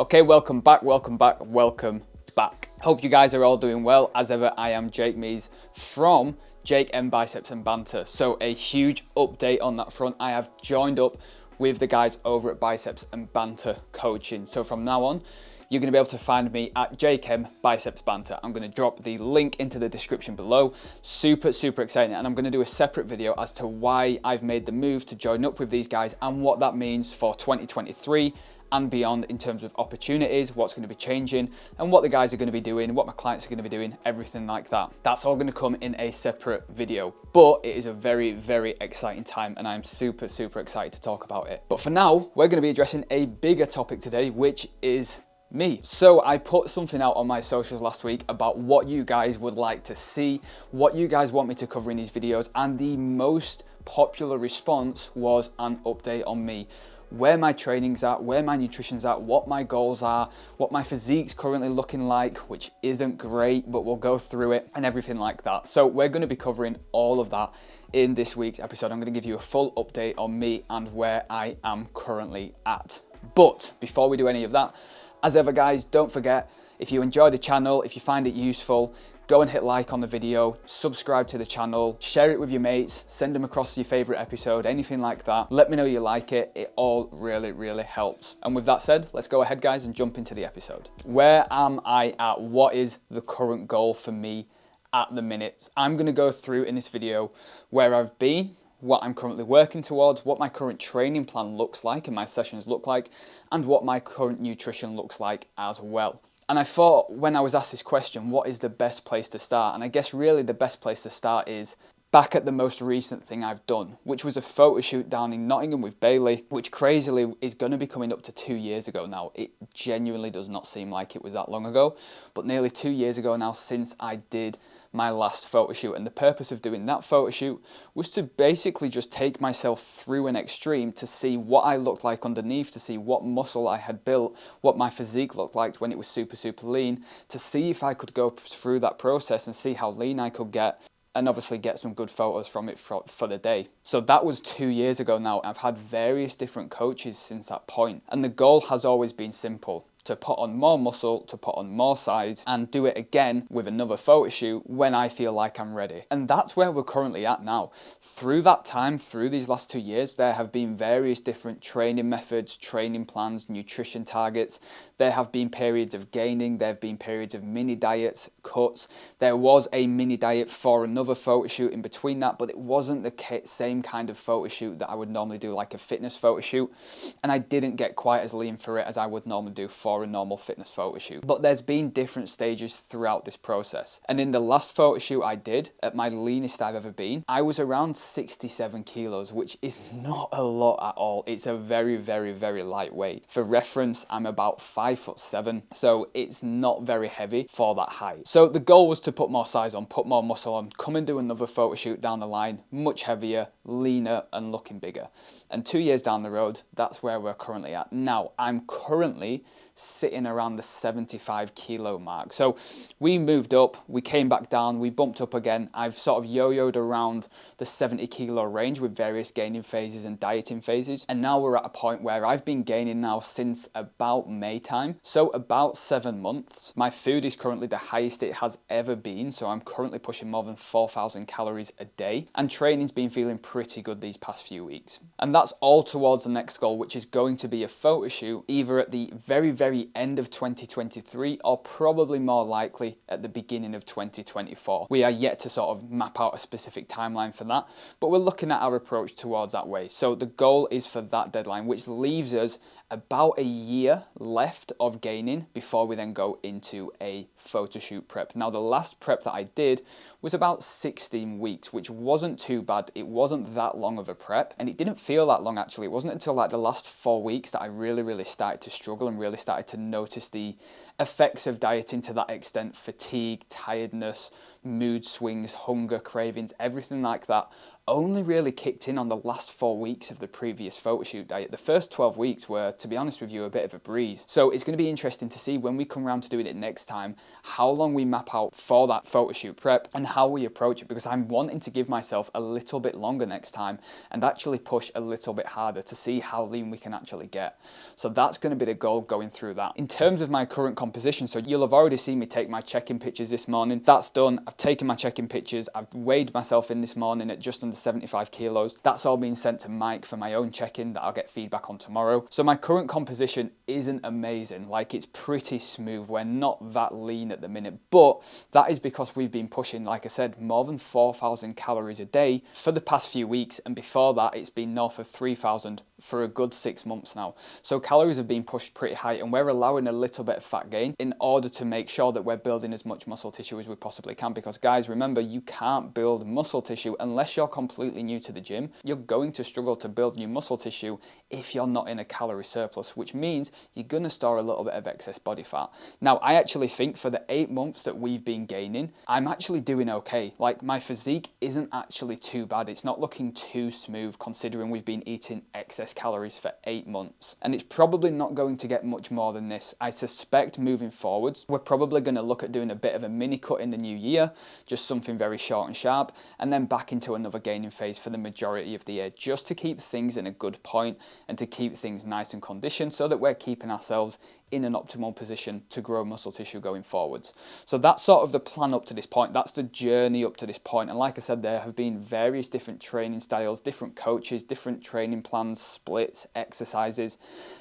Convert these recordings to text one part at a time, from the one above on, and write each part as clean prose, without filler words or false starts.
Okay, welcome back. Hope you guys are all doing well. As ever, I am Jake Mees from Jake M Biceps and Banter. So a huge update on that front. I have joined up with the guys over at Biceps and Banter Coaching. So from now on, you're gonna be able to find me at Jake M Biceps Banter. I'm gonna drop the link into the description below. Super exciting. And I'm gonna do a separate video as to why I've made the move to join up with these guys and what that means for 2023 and beyond in terms of opportunities, what's going to be changing, and what the guys are going to be doing, what my clients are going to be doing, everything like that. That's all going to come in a separate video, but it is a very exciting time and I'm super excited to talk about it. But for now, we're going to be addressing a bigger topic today, which is me. So I put something out on my socials last week about what you guys would like to see, what you guys want me to cover in these videos, and the most popular response was an update on me. Where my training's at, where my nutrition's at, what my goals are, what my physique's currently looking like, which isn't great, but we'll go through it and everything like that. So we're going to be covering all of that in this week's episode. I'm going to give you a full update on me and where I am currently at. But before we do any of that, as ever guys, don't forget, if you enjoy the channel, if you find it useful, go and hit like on the video, subscribe to the channel, share it with your mates, send them across your favorite episode, anything like that. Let me know you like it. It all really helps. And with that said, let's go ahead guys and jump into the episode. Where am I at? What is the current goal for me at the minute? I'm gonna go through in this video where I've been, what I'm currently working towards, what my current training plan looks like and my sessions look like, and what my current nutrition looks like as well. And I thought when I was asked this question, what is the best place to start? And I guess really the best place to start is back at the most recent thing I've done, which was a photo shoot down in Nottingham with Bailey, which crazily is going to be coming up to 2 years ago now. It genuinely does not seem like it was that long ago, but nearly 2 years ago now since I did my last photo shoot. And the purpose of doing that photo shoot was to basically just take myself through an extreme to see what I looked like underneath, to see what muscle I had built, what my physique looked like when it was super lean, to see if I could go through that process and see how lean I could get, and obviously get some good photos from it for the day. So that was 2 years ago now. I've had various different coaches since that point, and the goal has always been simple: to put on more muscle, to put on more size, and do it again with another photo shoot when I feel like I'm ready. And that's where we're currently at now. Through that time, through these last 2 years, there have been various different training methods, training plans, nutrition targets. There have been periods of gaining, there have been periods of mini diets, cuts. There was a mini diet for another photo shoot in between that, but it wasn't the same kind of photo shoot that I would normally do, like a fitness photo shoot. And I didn't get quite as lean for it as I would normally do for a normal fitness photo shoot. But there's been different stages throughout this process. And in the last photo shoot I did, at my leanest I've ever been, I was around 67 kilos, which is not a lot at all. It's a very light weight. For reference, I'm about 5'7", so it's not very heavy for that height. So the goal was to put more size on, put more muscle on, come and do another photo shoot down the line, much heavier, leaner, and looking bigger. And 2 years down the road, that's where we're currently at. Now, I'm currently sitting around the 75 kilo mark. So we moved up, we came back down, we bumped up again. I've sort of yo-yoed around the 70 kilo range with various gaining phases and dieting phases. And now we're at a point where I've been gaining now since about May time. So about 7 months. My food is currently the highest it has ever been. So I'm currently pushing more than 4,000 calories a day. And training's been feeling pretty good these past few weeks. And that's all towards the next goal, which is going to be a photo shoot either at the very end of 2023 or probably more likely at the beginning of 2024. We are yet to sort of map out a specific timeline for that, but we're looking at our approach towards that way. So the goal is for that deadline, which leaves us about a year left of gaining before we then go into a photo shoot prep. Now, the last prep that I did was about 16 weeks, which wasn't too bad. It wasn't that long of a prep, and it didn't feel that long actually. It wasn't until like the last 4 weeks that I really started to struggle and really started to notice the effects of dieting to that extent: fatigue, tiredness, mood swings, hunger, cravings, everything like that only really kicked in on the last 4 weeks of the previous photo shoot diet. The first 12 weeks were, to be honest with you, a bit of a breeze. So it's going to be interesting to see when we come around to doing it next time, how long we map out for that photo shoot prep and how we approach it, because I'm wanting to give myself a little bit longer next time and actually push a little bit harder to see how lean we can actually get. So that's going to be the goal going through that. In terms of my current composition, so you'll have already seen me take my check-in pictures this morning. That's done. I've taken my check-in pictures. I've weighed myself in this morning at just under 75 kilos. That's all been sent to Mike for my own check-in that I'll get feedback on tomorrow. So my current composition isn't amazing. Like, it's pretty smooth. We're not that lean at the minute, but that is because we've been pushing, like I said, more than 4,000 calories a day for the past few weeks. And before that, it's been north of 3,000 for a good 6 months now. So calories have been pushed pretty high, and we're allowing a little bit of fat gain in order to make sure that we're building as much muscle tissue as we possibly can. Because guys, remember, you can't build muscle tissue unless you're completely new to the gym. You're going to struggle to build new muscle tissue if you're not in a calorie surplus, which means you're going to store a little bit of excess body fat. Now, I actually think for the 8 months that we've been gaining, I'm actually doing okay. Like, my physique isn't actually too bad. It's not looking too smooth considering we've been eating excess calories for 8 months. And it's probably not going to get much more than this. I suspect moving forwards, we're probably going to look at doing a bit of a mini cut in the new year, just something very short and sharp, and then back into another gaining phase for the majority of the year, just to keep things in a good point and to keep things nice and conditioned so that we're keeping ourselves in an optimal position to grow muscle tissue going forwards. So that's sort of the plan up to this point. That's the journey up to this point. And like I said, there have been various different training styles, different coaches, different training plans, splits, exercises.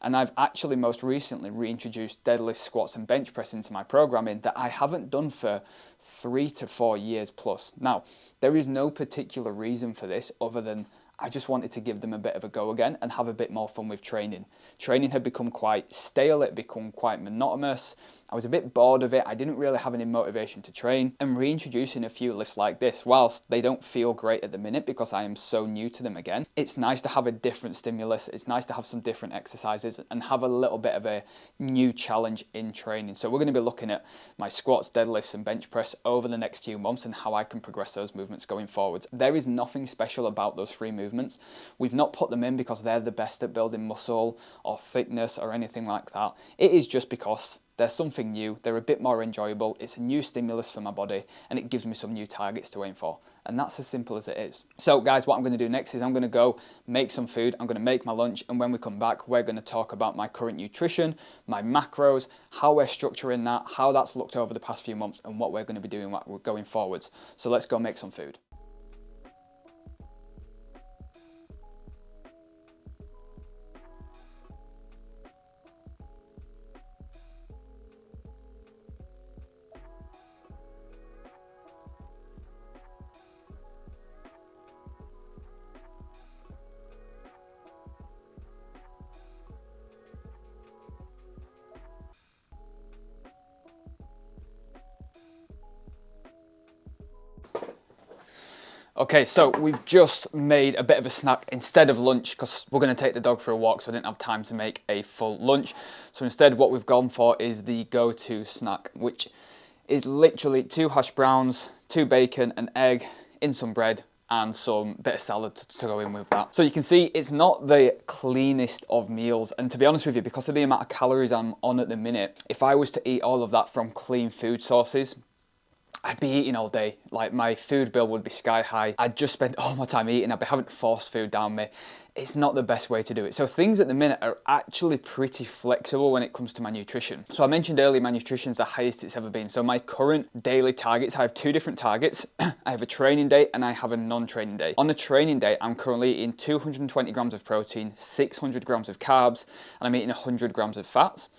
And I've actually most recently reintroduced deadlifts, squats, and bench press into my programming that I haven't done for 3 to 4 years plus. Now, there is no particular reason for this other than I just wanted to give them a bit of a go again and have a bit more fun with training. Training had become quite stale, it had become quite monotonous. I was a bit bored of it. I didn't really have any motivation to train, and reintroducing a few lifts like this, whilst they don't feel great at the minute because I am so new to them again, it's nice to have a different stimulus. It's nice to have some different exercises and have a little bit of a new challenge in training. So we're going to be looking at my squats, deadlifts, and bench press over the next few months and how I can progress those movements going forward. There is nothing special about those 3 movements. We've not put them in because they're the best at building muscle or thickness or anything like that. It is just because they're something new, they're a bit more enjoyable, it's a new stimulus for my body, and it gives me some new targets to aim for. And that's as simple as it is. So guys, what I'm going to do next is I'm going to go make some food, I'm going to make my lunch, and when we come back, we're going to talk about my current nutrition, my macros, how we're structuring that, how that's looked over the past few months, and what we're going to be doing going forwards. So let's go make some food. Okay, so we've just made a bit of a snack instead of lunch because we're going to take the dog for a walk, so I didn't have time to make a full lunch. So instead what we've gone for is the go-to snack, which is literally 2 hash browns, 2 bacon, an egg, in some bread, and some bit of salad to go in with that. So you can see it's not the cleanest of meals, and to be honest with you, because of the amount of calories I'm on at the minute, if I was to eat all of that from clean food sources, I'd be eating all day. Like, my food bill would be sky high. I'd just spend all my time eating. I'd be having forced food down me. It's not the best way to do it. So things at the minute are actually pretty flexible when it comes to my nutrition. So I mentioned earlier my nutrition's the highest it's ever been. So my current daily targets, I have 2 different targets. I have a training day and I have a non-training day. On a training day, I'm currently eating 220 grams of protein, 600 grams of carbs, and I'm eating 100 grams of fats.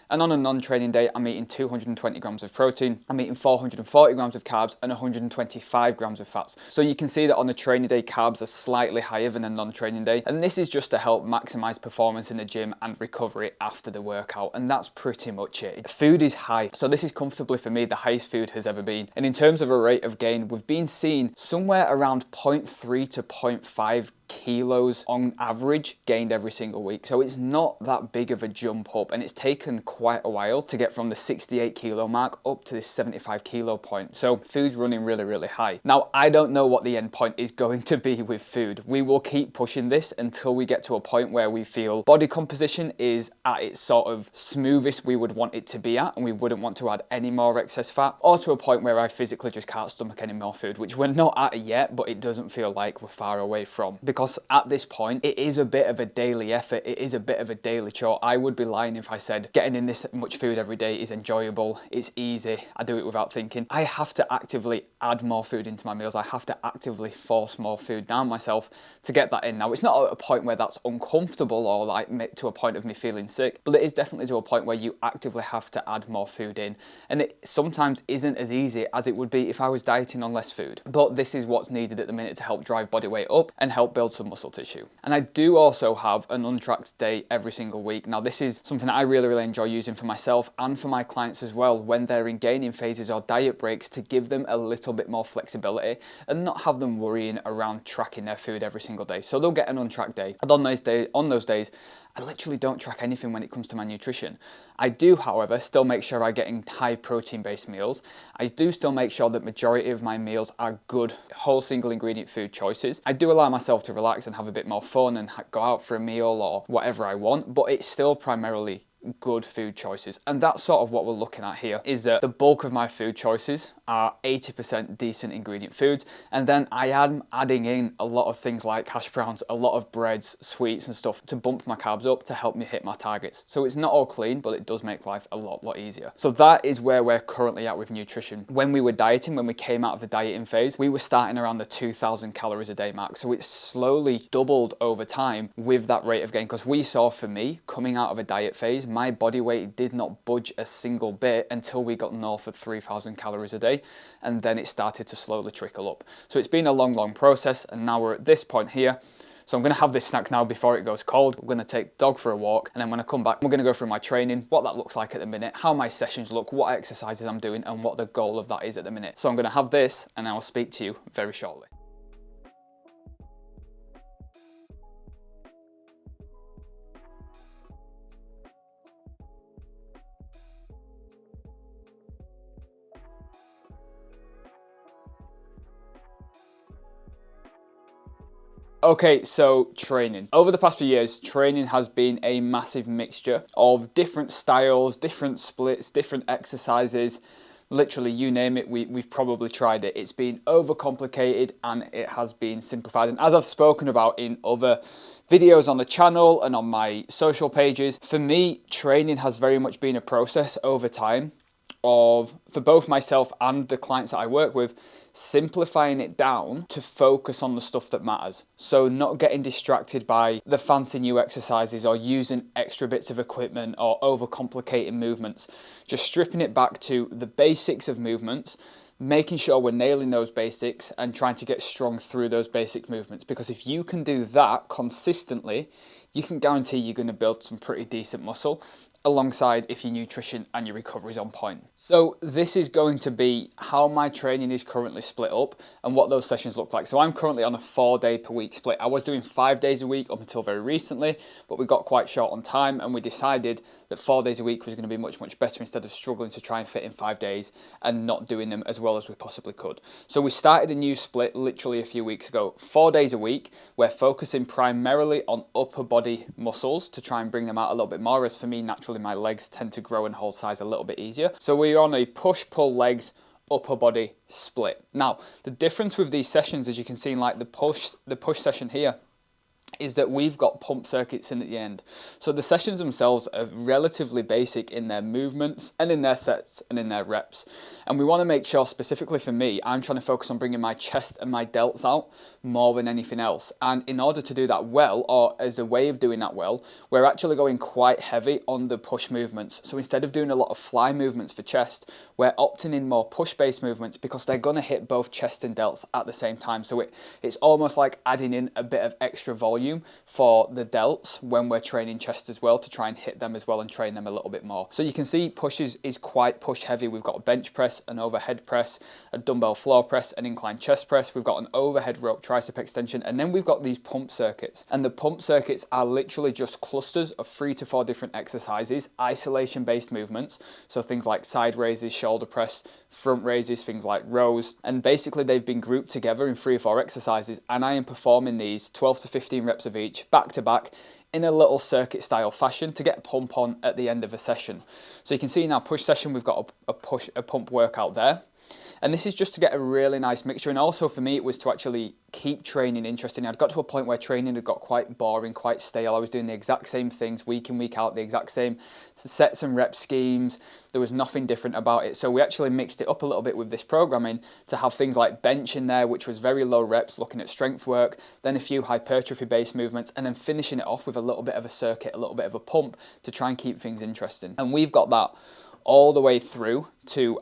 And on a non-training day, I'm eating 220 grams of protein, I'm eating 440 grams of carbs and 125 grams of fats. So you can see that on the training day, carbs are slightly higher than a non-training day. And this is just to help maximize performance in the gym and recovery after the workout. And that's pretty much it. Food is high. So this is comfortably for me the highest food has ever been. And in terms of a rate of gain, we've been seeing somewhere around 0.3 to 0.5 kilos on average gained every single week. So it's not that big of a jump up, and it's taken quite a while to get from the 68 kilo mark up to this 75 kilo point. So food's running really, really high. Now, I don't know what the end point is going to be with food. We will keep pushing this until we get to a point where we feel body composition is at its sort of smoothest we would want it to be at, and we wouldn't want to add any more excess fat, or to a point where I physically just can't stomach any more food, which we're not at yet, but it doesn't feel like we're far away from. Because at this point, it is a bit of a daily effort. It is a bit of a daily chore. I would be lying if I said getting in this much food every day is enjoyable, it's easy, I do it without thinking. I have to actively add more food into my meals. I have to actively force more food down myself to get that in. Now, it's not at a point where that's uncomfortable or like to a point of me feeling sick, but it is definitely to a point where you actively have to add more food in. And it sometimes isn't as easy as it would be if I was dieting on less food. But this is what's needed at the minute to help drive body weight up and help build some muscle tissue. And I do also have an untracked day every single week. Now, this is something that I really, really enjoy using for myself and for my clients as well when they're in gaining phases or diet breaks, to give them a little bit more flexibility and not have them worrying around tracking their food every single day. So they'll get an untracked day. And on those days, I literally don't track anything when it comes to my nutrition. I do, however, still make sure I'm getting high protein based meals. I do still make sure that majority of my meals are good whole single ingredient food choices. I do allow myself to relax and have a bit more fun and go out for a meal or whatever I want, but it's still primarily good food choices. And that's sort of what we're looking at here, is that the bulk of my food choices are 80% decent ingredient foods, and then I am adding in a lot of things like hash browns, a lot of breads, sweets and stuff to bump my carbs up to help me hit my targets. So it's not all clean, but it does make life a lot easier. So that is where we're currently at with nutrition. When we were dieting, when we came out of the dieting phase, we were starting around the 2,000 calories a day mark. So it's slowly doubled over time with that rate of gain, because we saw, for me, coming out of a diet phase, my body weight did not budge a single bit until we got north of 3,000 calories a day, and then it started to slowly trickle up. So it's been a long process, and now we're at this point here. So I'm going to have this snack now before it goes cold. We're going to take dog for a walk, and then when I come back, we're going to go through my training, what that looks like at the minute, how my sessions look, what exercises I'm doing, and what the goal of that is at the minute. So I'm going to have this, and I'll speak to you very shortly. Okay, so training. Over the past few years, training has been a massive mixture of different styles, different splits, different exercises. Literally, you name it, we've probably tried it. It's been overcomplicated and it has been simplified. And as I've spoken about in other videos on the channel and on my social pages, for me, training has very much been a process over time of, for both myself and the clients that I work with, simplifying it down to focus on the stuff that matters. So not getting distracted by the fancy new exercises or using extra bits of equipment or overcomplicating movements. Just stripping it back to the basics of movements, making sure we're nailing those basics and trying to get strong through those basic movements. Because if you can do that consistently, you can guarantee you're going to build some pretty decent muscle, alongside if your nutrition and your recovery is on point. So this is going to be how my training is currently split up and what those sessions look like. So I'm currently on a 4-day per week split. I was doing 5 days a week up until very recently, but we got quite short on time and we decided that 4 days a week was going to be much better, instead of struggling to try and fit in 5 days and not doing them as well as we possibly could. So we started a new split literally a few weeks ago. 4 days a week, we're focusing primarily on upper body muscles to try and bring them out a little bit more, as for me, naturally my legs tend to grow and hold size a little bit easier. So we're on a push-pull legs upper body split. Now, the difference with these sessions, as you can see in like the push session here, is that we've got pump circuits in at the end. So the sessions themselves are relatively basic in their movements and in their sets and in their reps. And we want to make sure, specifically for me, I'm trying to focus on bringing my chest and my delts out more than anything else. And in order to do that well, or as a way of doing that well, we're actually going quite heavy on the push movements. So instead of doing a lot of fly movements for chest, we're opting in more push-based movements because they're going to hit both chest and delts at the same time. So it's almost like adding in a bit of extra volume for the delts when we're training chest as well, to try and hit them as well and train them a little bit more. So you can see push is quite push heavy. We've got a bench press, an overhead press, a dumbbell floor press, an incline chest press. We've got an overhead rope tricep extension. And then we've got these pump circuits. And the pump circuits are literally just clusters of 3 to 4 different exercises, isolation-based movements. So things like side raises, shoulder press, front raises, things like rows. And basically they've been grouped together in 3 or 4 exercises. And I am performing these 12 to 15 reps of each, back to back, in a little circuit style fashion to get a pump on at the end of a session. So you can see in our push session, we've got a pump workout there. And this is just to get a really nice mixture. And also for me, it was to actually keep training interesting. I'd got to a point where training had got quite boring, quite stale. I was doing the exact same things week in, week out, the exact same sets and rep schemes. There was nothing different about it. So we actually mixed it up a little bit with this programming to have things like bench in there, which was very low reps, looking at strength work, then a few hypertrophy-based movements, and then finishing it off with a little bit of a circuit, a little bit of a pump to try and keep things interesting. And we've got that all the way through to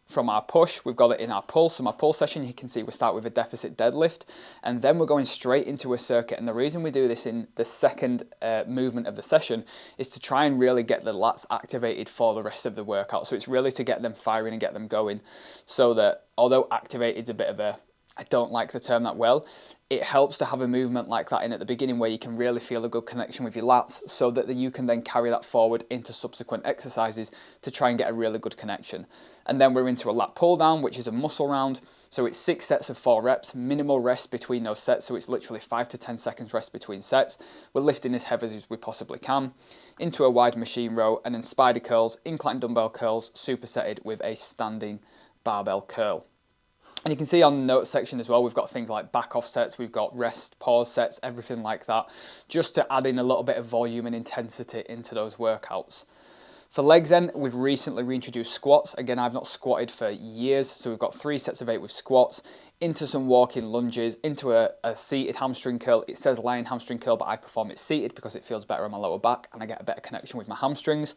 from our push, we've got it in our pull. So my pull session, you can see we start with a deficit deadlift, and then we're going straight into a circuit. And the reason we do this in the second movement of the session is to try and really get the lats activated for the rest of the workout. So it's really to get them firing and get them going, so that although activated is a bit of a, I don't like the term that well, it helps to have a movement like that in at the beginning where you can really feel a good connection with your lats, so that you can then carry that forward into subsequent exercises to try and get a really good connection. And then we're into a lat pull down, which is a muscle round. So it's 6 sets of 4 reps, minimal rest between those sets. So it's literally 5 to 10 seconds rest between sets. We're lifting as heavy as we possibly can into a wide machine row, and then spider curls, incline dumbbell curls, supersetted with a standing barbell curl. And you can see on the notes section as well, we've got things like back off sets, we've got rest, pause sets, everything like that, just to add in a little bit of volume and intensity into those workouts. For legs then, we've recently reintroduced squats. Again, I've not squatted for years, so we've got 3 sets of 8 with squats, into some walking lunges, into a seated hamstring curl. It says lying hamstring curl, but I perform it seated because it feels better on my lower back and I get a better connection with my hamstrings.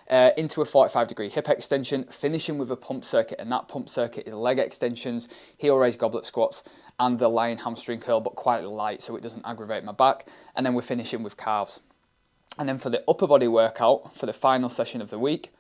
Into a 45-degree hip extension, finishing with a pump circuit, and that pump circuit is leg extensions, heel raise goblet squats, and the lying hamstring curl, but quite light so it doesn't aggravate my back. And then we're finishing with calves. And then for the upper body workout, for the final session of the week,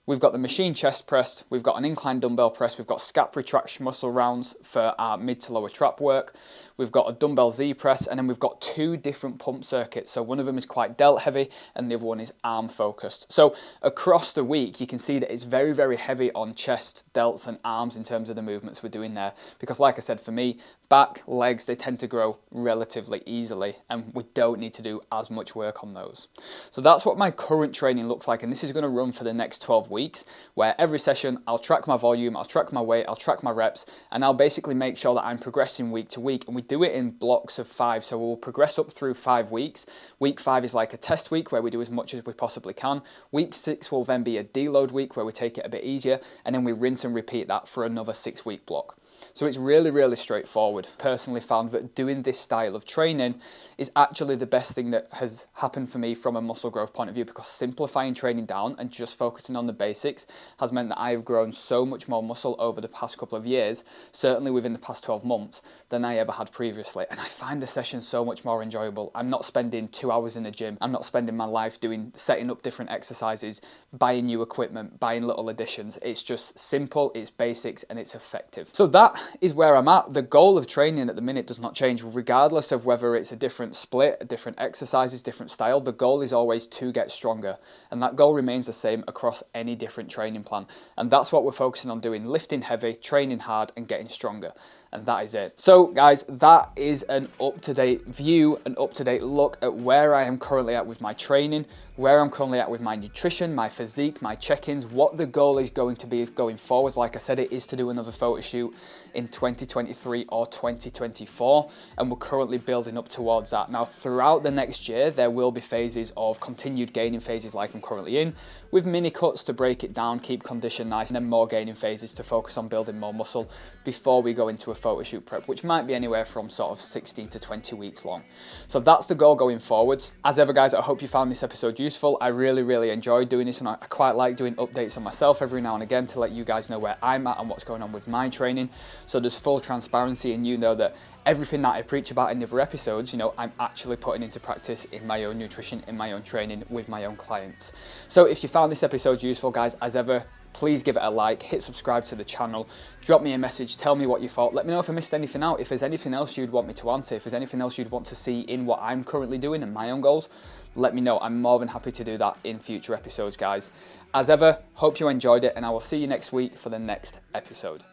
we've got the machine chest press, we've got an incline dumbbell press, we've got scap retraction muscle rounds for our mid to lower trap work, we've got a dumbbell Z press, and then we've got 2 different pump circuits. So one of them is quite delt heavy and the other one is arm focused. So across the week, you can see that it's very, very heavy on chest, delts and arms in terms of the movements we're doing there. Because like I said, for me, back, legs, they tend to grow relatively easily and we don't need to do as much work on those. So that's what my current training looks like, and this is going to run for the next 12 weeks, where every session I'll track my volume, I'll track my weight, I'll track my reps, and I'll basically make sure that I'm progressing week to week, and we do it in blocks of 5. So we'll progress up through 5 weeks. Week 5 is like a test week where we do as much as we possibly can. Week 6 will then be a deload week where we take it a bit easier, and then we rinse and repeat that for another 6-week block. So it's really, really straightforward. Personally found that doing this style of training is actually the best thing that has happened for me from a muscle growth point of view, because simplifying training down and just focusing on the basics has meant that I have grown so much more muscle over the past couple of years, certainly within the past 12 months, than I ever had previously. And I find the session so much more enjoyable. I'm not spending 2 hours in the gym. I'm not spending my life setting up different exercises, buying new equipment, buying little additions. It's just simple, it's basics, and it's effective. So that is where I'm at. The goal of training at the minute does not change, regardless of whether it's a different split, different exercises, different style. The goal is always to get stronger, and that goal remains the same across any different training plan. And that's what we're focusing on doing: lifting heavy, training hard, and getting stronger. And that is it. So guys, that is an up-to-date view, an up-to-date look at where I am currently at with my training, where I'm currently at with my nutrition, my physique, my check-ins, what the goal is going to be going forwards. Like I said, it is to do another photo shoot in 2023 or 2024, and we're currently building up towards that. Now, throughout the next year, there will be phases of continued gaining phases like I'm currently in, with mini cuts to break it down, keep condition nice, and then more gaining phases to focus on building more muscle before we go into a photo shoot prep, which might be anywhere from sort of 16 to 20 weeks long. So that's the goal going forwards. As ever, guys, I hope you found this episode useful. I really enjoyed doing this, and I quite like doing updates on myself every now and again to let you guys know where I'm at and what's going on with my training. So there's full transparency, and you know that everything that I preach about in the other episodes, you know, I'm actually putting into practice in my own nutrition, in my own training, with my own clients. So if you found this episode useful, guys, as ever, please give it a like, hit subscribe to the channel, drop me a message, tell me what you thought, let me know if I missed anything out, if there's anything else you'd want me to answer, if there's anything else you'd want to see in what I'm currently doing and my own goals, let me know. I'm more than happy to do that in future episodes, guys. As ever, hope you enjoyed it, and I will see you next week for the next episode.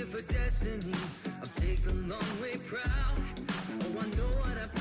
For destiny, I'll take the long way proud. Oh, I know what I